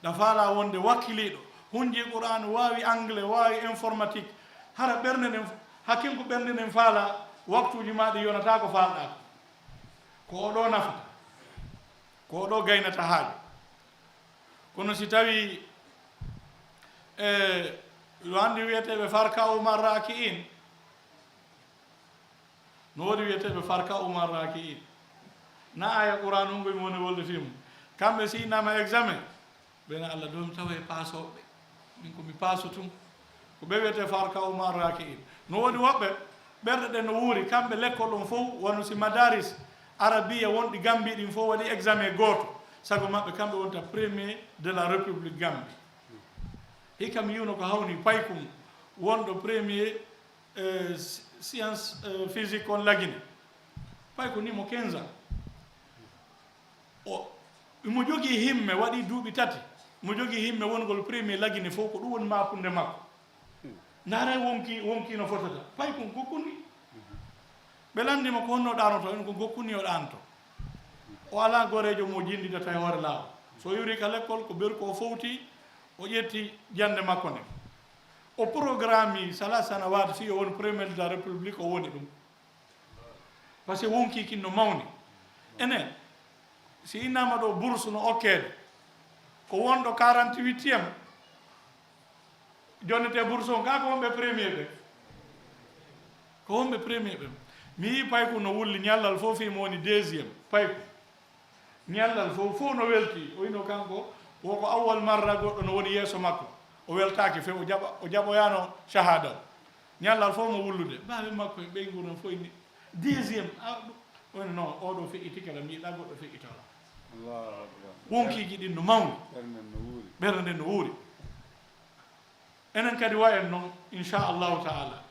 ɗa faala wonde wakkiliɗo hunji Qur'an wawi anglais wawi informatique hara ɓernde nden hakkil ko ɓernde nden faala waktuji maɗi yonata ko falɗa ko oɗo nafata ko oɗo gaynata haaju kono si tawi yo andi wiyeteɓe farka umar raki'in no woodi wiyeteɓe farka umar raki'in na aya Qur'an on ngomi woni woldetimu kamɓe si innama examen ɓena Allah domi tawa e pasoɓe min komi paaso tun ko ɓe wiyete farka umar raki'in no woodi woɓɓe ɓerɗe ɗe no wuuri kamɓe l'école on fof wonno si madaris arabia wonɗi Gambie ɗin fof waɗi examen goto sago maɓɓe kamɓe wonta premier de la république Gambie hikam yiwno ko hawni paykum wonɗo premier science physique on lagine payko ni mo 15 ans o mo jogii himme waɗi duuɓi tati mo jogii himme wongol premier lagine fof ko ɗum woni mapunde makko ndaara wonki no fotata paykum gokkuni ɓe landima ko honno ɗanoto en ko gokkuni o ɗanto o ala gorejo mo jindidata e hoore laawol so yuri ka l'école ko ɓeru ko fowti o ƴetti jande makko nde o programme sala sanawat si o woni premier de la république o woni ɗum par ce que wonki kinno mawni enen si innama ɗo bourse no okkede ko wonɗo 48e jonnete bourse o ga ko wonɓe premier ɓe ko wonɓe premier ɓe mi yi payko no wulli ñallal fof fimo woni deuxiéme payko ñallal fof no welti o yino kanko woko awwal marra goɗɗo no woni yeeso makko o weltaki fe o jaɓoyano shahada o ñallal fof mo wullude mbawi makko e ɓeygu non fof ni deuxiéme woni non oɗo feƴƴiti kala mbiɗa goɗɗo feƴƴitala Allahu akbar. wonkiji ɗin no mawni Ɓernde no wuuri. ɓerde nden no wuuri enen kadi wayen noon inchallahu taala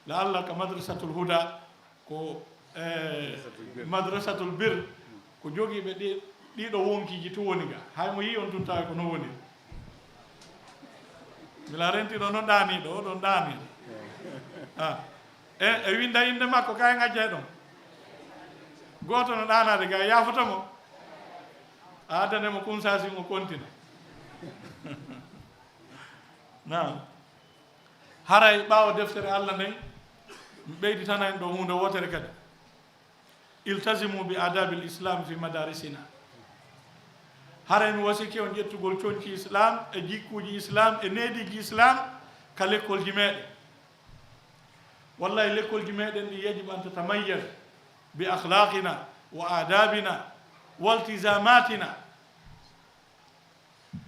la allah ka madrasatul huda ko madrasatul birr ko jogiiɓe ɗiɗo wonkiji to woni ga hay mo yi on tun tawi ko no woni mila rentiɗo noon ɗaniɗo oɗon ɗaniɗo e winda inde makko kay gacce ɗon goto no ɗanade ga yafotamo a addanemo kumsasi o kontina nam haray ɓaawo deftere allah nden ɓeydi tan en ɗo hunde wotere kadi iltasimu bi adabi l islam fi madarisina haray mi wasiki on ƴettugol coñci islam e jikkuji islam e neediji islam ka l'école ji meɗen wallahi l'école ji meɗen ɗi yajib an tatamayyaz bi akhlaqina wa adabina wa iltisamatina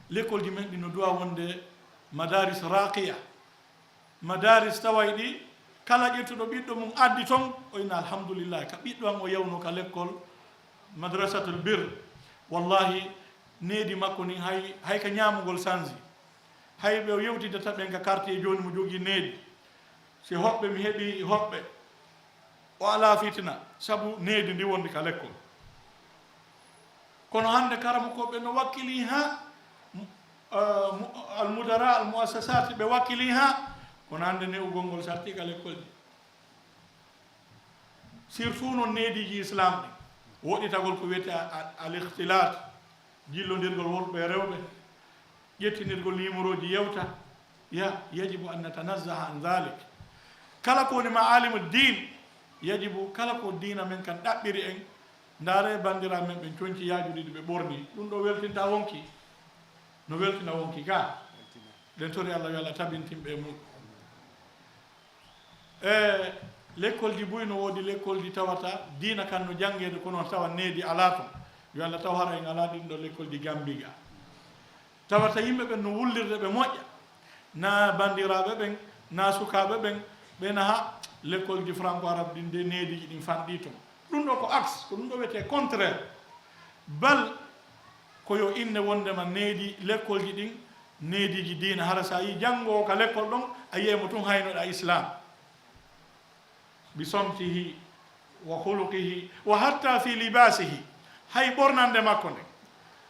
l'école ji men ɗi no duwa wonde madaris raqiya madaris taway ɗi kala ƴettuɗo ɓiɗɗo mum addi toon o ina alhamdulillah ka ɓiɗɗo an o yawno ka l'école madrasatul birr wallahi needi makko ni hay ka ñamugol sansi hay ɓe o yewtidata ɓen ka quartier joni mo jogui needi si hoɓɓe mi heeɓi hoɓɓe o ala fitina saabu needi ndi wondi ka l'école kono hande karama koɓe no wakkili ha almudara almuassasati ɓe wakkili ha kono hande newugol ngol sarti ka l'école ɗi surtout noon neediji islam ɗi woɗɗitagol ko wiyete al ihtilat jillondirgol worɓe e rewɓe ƴettinirgol numéro ji yewta yajibu an natanazzaha an dhalik kala ko woni ma alimu din yajibu kala ko dina men kan ɗaɓɓiri en ndaare bandira men ɓen coñci yaajuɗiɗi ɓe ɓorni ɗum ɗo weltinta wonki no weltina wonki ga ɗen tori allah yo allah tabintimɓe e mum l'école ji boyi no woodi l'école ji tawata dina kan no janngede kono tawa needi ala ton yo allah taw hara en ala ɗin ɗo l'école ji gambiga tawata yimɓe ɓen no wullirde ɓe moƴƴa na bandiraɓe ɓen na sukaɓe ɓen ɓena ha l'école ji franco arabe ɗin de neediji ɗin fanɗi ton ɗum ɗo ko axe ko ɗum ɗo wiyete contraire bal koyo inne wondema needi l'école ji ɗin neediji diina hara sa yi janngowo ka l'école ɗon a yiyemo tun haynoɗa islam bi somtihi wa huluqihi wa hatta fi libasihi hay ɓornande makko nde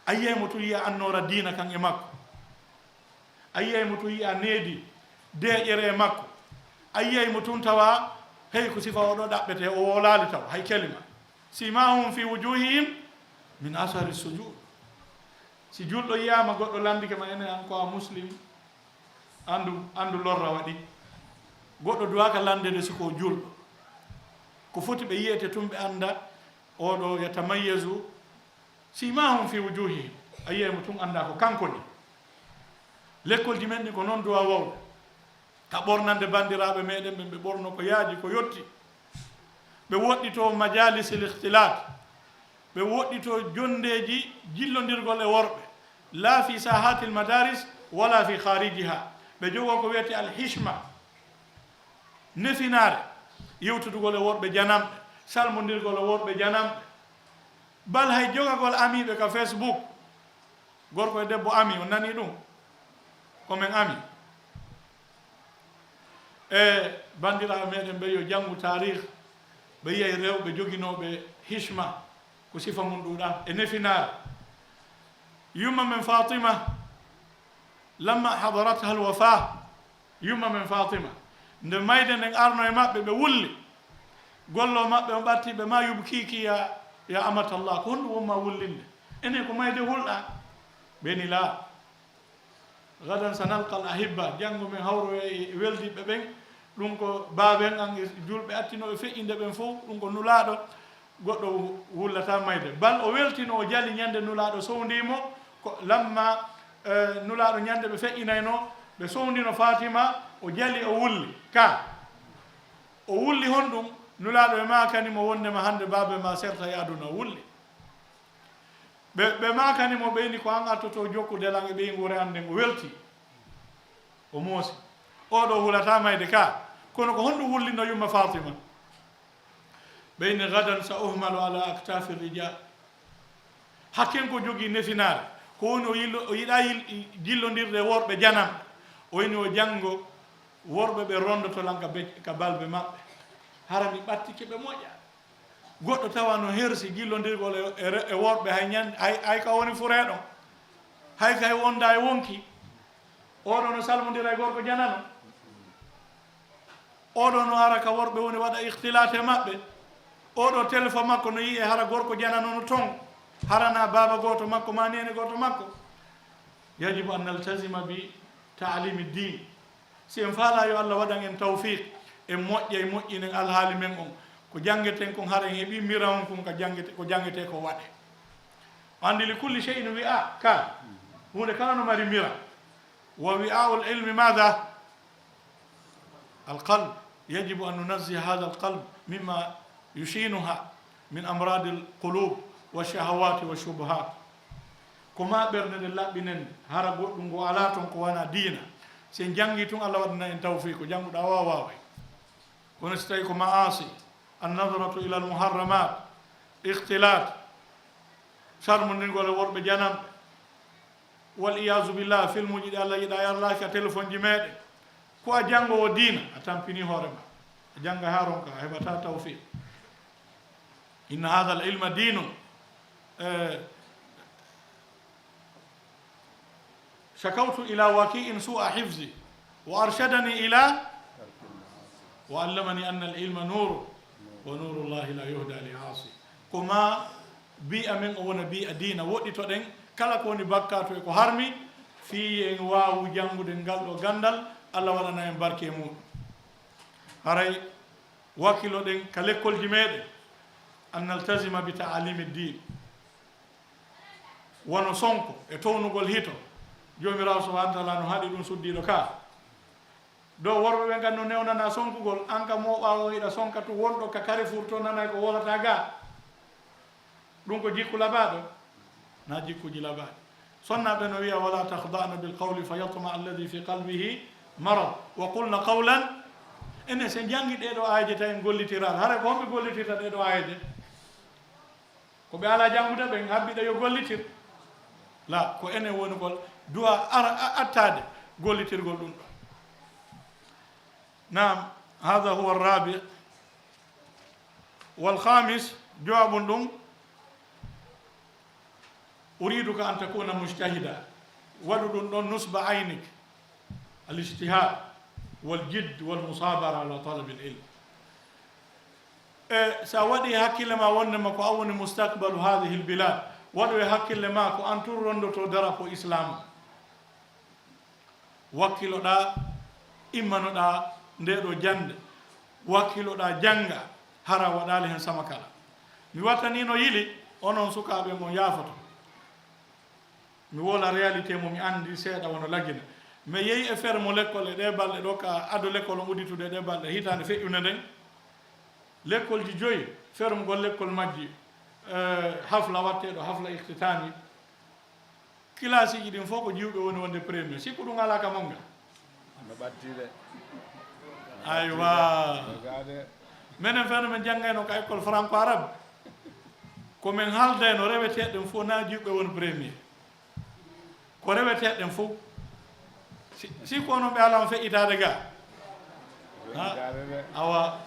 a yiyemo tun yiya annora diina kan e makko a yiyaymo tun yiya needi deƴere e makko a yiyaymo tun tawa hey ko sifa oɗo ɗaɓɓete o wolali taw hay kelima simahum fi wujuhihim min asari sujud si julɗo yiyama goɗɗo landike ma enen an ko a muslim andu lorra waɗi goɗɗo duwaka landede siko julɗo ko foti ɓe yiyete tun ɓe anda oɗo yatamayyazu simahum fi wujuhihim a yiyaymo tun anda ko kanko ni l'école ji men ɗi ko noon duwa wawde ka ɓornande bandiraɓe meɗen ɓen ɓe ɓorno ko yaaji ko yetti ɓe woɗɗito majalis l ihtilat ɓe woɗɗito jondeji jillondirgol e worɓe la fi sahati l madaris wala fi kharijiha ɓe jogo ko wiyete al hishma nefinare yewtudugol e worɓe janamɓe salmodirgol e worɓe janamɓe bal hay jogagol amiɓe ka facebook gorko e debbo ami o nani ɗum komin ami e bandiraɓe meɗen ɓe yo janngu tarih ɓe yiyay rewɓe joguinoɓe hishma ko sifa mum ɗuɗa e nefinare yumma men fatima lamma hadaratha al wafa yumma men fatima nde mayde nden arno e maɓɓe ɓe wulli gollo maɓɓe o ɓattiɓe ma yubkiki ya amatallah ko honɗum wonma wullinde enen ko mayde hulɗa ɓeni la gadan sanalqa al ahibba janngo men hawro e weldiɓe ɓen ɗum ko baaben an e julɓe attinoɓe feƴƴinde ɓen fof ɗum ko nulaɗo goɗɗo wullata mayde bal o weltino o jali ñande nulaɗo sowndimo ko lamma nulaɗo ñande ɓe feƴƴinayno ɓe sowndino fatima o jali o wulli ka o wulli hon ɗum nulaɗo e makanimo wondema hande baabe ma serta e aduna o wulli ɓe makanimo ɓeyni ko an attoto jokkudelan e ɓeygure an nden o welti o moosi oɗo hulata mayde ka kono ko honɗum wullino yumma fatima ɓeyni gadan sa uhmalu ala aktafi rijal hakken ko jogii nefinare ko woni o yiɗa jillondirde worɓe janam o woni o janngo worɓe ɓe rondoto lan ka balɓe maɓɓe hara mi ɓattike ɓe moƴƴa goɗɗo tawa no hersi jillondirgol e worɓe hay ñande hay ka woni fureɗo hay kay wonda e wonki oɗo no salmodira e gorko janano oɗo no ara ka worɓe woni waɗa ihtilate maɓɓe oɗo téléphone makko no yiye hara gorko janano no ton harana baba goto makko ma nene goto makko yajibu an naltasima bi taalimi din si en faala yo Allah waɗan en tawfiq en moƴƴa e moƴƴinen alhaali men on ko jangeten kon hara en heeɓi mira on kon ko jangete ko waɗe andi li kulli shay'in wi'a ka hunde kala no mari mira wa wi'a'u al-ilmi madha القلب يجب أن ننزه هذا القلب مما يشينها من أمراض القلوب والشهوات والشبهات كما برند الله بنن هرا غدون غو علاتون كو وانا دينا سين جانغيتون الله ودنا ان توفيق جانغو دا واواوي كون ستاي كو معاصي النظرة إلى المحرمات اختلاط شرم نغول ورب جانام والعياذ بالله في المجد الله يدا يالله كتليفون جميد ko a janngo o diina a tampini hoorema a jannga ha ronka a heɓata tawfiq inna hada al ilma dinun shakawtu ila waki'in su'a hifzi wa arshadani ila wa allamani anna al ilma nuru wa nuru llahi la yuhda li asi koma bi'a men o wona bi'a diina woɗɗitoɗen kala ko woni bakkato e ko harmi fi en waawu janngude ngal ɗo gandal Allah waɗana en barke muɗum haray wakkiloɗen ka lekkolji meɗen an naltasima bi taalimi din wono sonko e townugol hito jomirawo subhanahu wa taala no haɗi ɗum suddiɗo ka ɗo worɓe ɓe nganno newnana sonkugol an ka moɓawo yiɗa sonka to wonɗo ka Carrefour to nana ko wolata ga ɗum ko jikku labaɗo na jikkuji labaɗi sonnaɓe no wiya wala tahdana bil qawli fa yatma alladi fi qalbihi marad wa qulna qawlan enen sen jangi ɗeɗo aaje tawi en gollitirat hara ko homɓe gollitirta ɗeɗo aaje ko ɓe ala jangude ɓe habbiɗa yo gollitir la ko enen woni gol duwa attade gollitirgol ɗum ɗo nam hada huwa rabi والخامس جواب ɗum أريدك أن تكون مجتهدا waɗu ɗum ɗon نصب عينك الاجتهاد والجد والمصابرة على طلب العلم سأودي هكي لما ونما كو أول مستقبل هذه البلاد ودو هكي لما كو أنتور رندو تو درقو إسلام وكيلو دا إمانو دا نديرو جند وكيلو دا جنغا هرا ودالي هن سمكالا mi wattanino yili onon sukaɓe mo yafoto mi wola réalité mo mi andi seeɗa wono laggina mais yeyi e feere mo l'école e ɗe balɗe ɗo ka ado l'école o udditude ɗe balɗe hitande feƴƴude nden l'école ji joyi feere mo gol l'école majji hafla watteɗo hafla ihtitami classe ji ɗin fof ko jiwɓe woni wonde premier sikku ɗum ala ka monga no ɓattide aywa minen feere min janggayno ka école franco arabe komin haaldeno reweteɗen fof na jiwɓe woni premier ko reweteɗen fof si kono ɓe alama feƴƴitade ga awa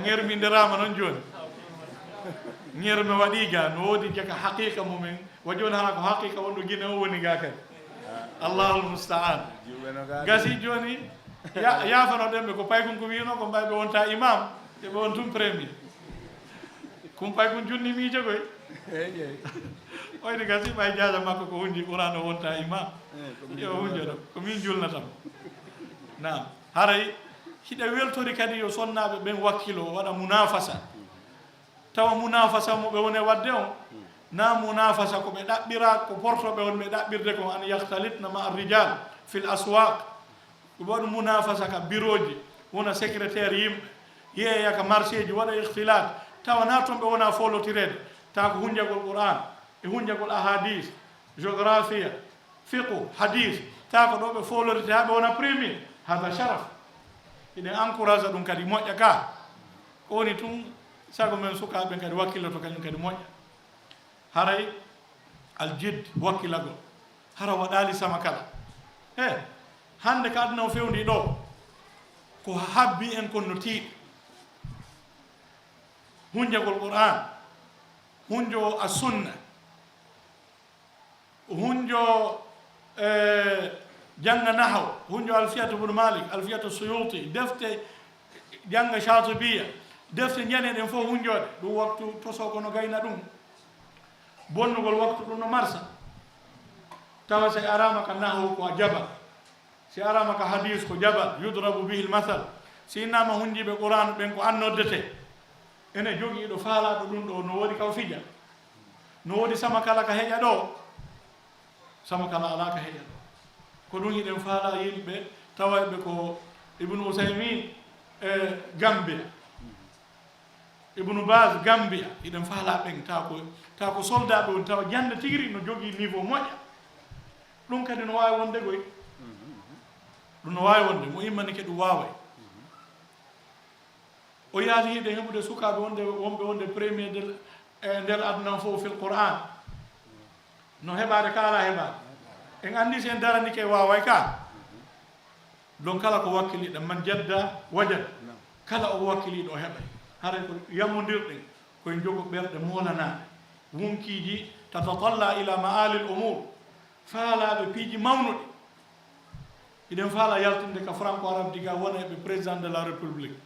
ŋermindirama noon joni ŋermi waɗi ga no wodi jeka haqiqa mumen wa joni hana ko haqiqa wonɗo guine o woni ga kadi allahul mustaan gasi joni yafano ɗenɓe ko paykon ko wino ko mbayɓe wonta imam ɓe won tum premier kum paykon junni miijo koy oyde gasi ɓay jaja makko ko hundi ɓurano wonta imam yo hunjoɗo ko min julnatam nam haray hiɗa weltori kadi yo sonnaɓe ɓen wakkilo waɗa munafasa tawa munafasa mo ɓe woni wadde on na munafasa ko ɓe ɗaɓɓira ko portoɓe won ɓe ɗaɓɓirde ko an yahtalitna ma arrijal fil aswaq ɓe waɗa munafasa ka biroji wona secrétaire yimɓe yeeya ka marché ji waɗa ihtilat tawa na toon ɓe wona folotirede tawa ko hunjagol qouran e hunjagol ahadis géographia fiqu hadis tawa ko ɗo ɓe folorite ha ɓe wona premier hada sharaf eɗen encourage ɗum kadi moƴƴa ka ko woni tun sago men sukaɓe kadi wakkillato kañum kadi moƴƴa haray aljid wakkilagol hara waɗali sama kala hande ko aduna o fewndi ɗo ko habbi en kon no tiiɗi hunjagol qur'an hunjo a sunna hunjo janga nahaw hunjo alfiyatu bnu malik alfiyatu suyuti defte janga chatibiya defte ñaneɗen fof hunjode ɗum waktu toso kono gayna ɗum bonnugol waktu ɗum no marsa tawa si arama ka nahaw ko jabal si arama ka hadis ko jabal yudrabu bihi lmathal si innama hunjiɓe qur'an ɓen ko annoddete ene jogui ɗo faalaɗo ɗum ɗo no woodi kaw fija no woodi sama kala ka heƴa ɗo sama kala ala ka heƴa ɗo ko ɗum hiɗen faala yimɓe tawaɓe ko ibnu usaymin gambia ibnu bas gambia hiɗen faala ɓen taw ko soldat ɗo tawa jande tigiri no jogui niveau moƴƴa ɗum kadi no wawi wonde goy ɗum no wawi wonde mo immani ke ɗum waway o yaali hiɗe heɓude sukaɓe wonɓe wonde premier nder aduna fof fil qur'an no heɓade kala heɓade en andi sen darani ke waway ka donc kala ko wakkiliɗo man jadda wajat kala o wakkiliɗo o heɓay haray ko yammodirɗen koye jogo ɓerɗe molanaɗe wunkiji tatatalla ila maali l umur faalaɓe piiji mawnuɗe iɗen faala yaltinde ka franco arabe diga wona ɓe président de la république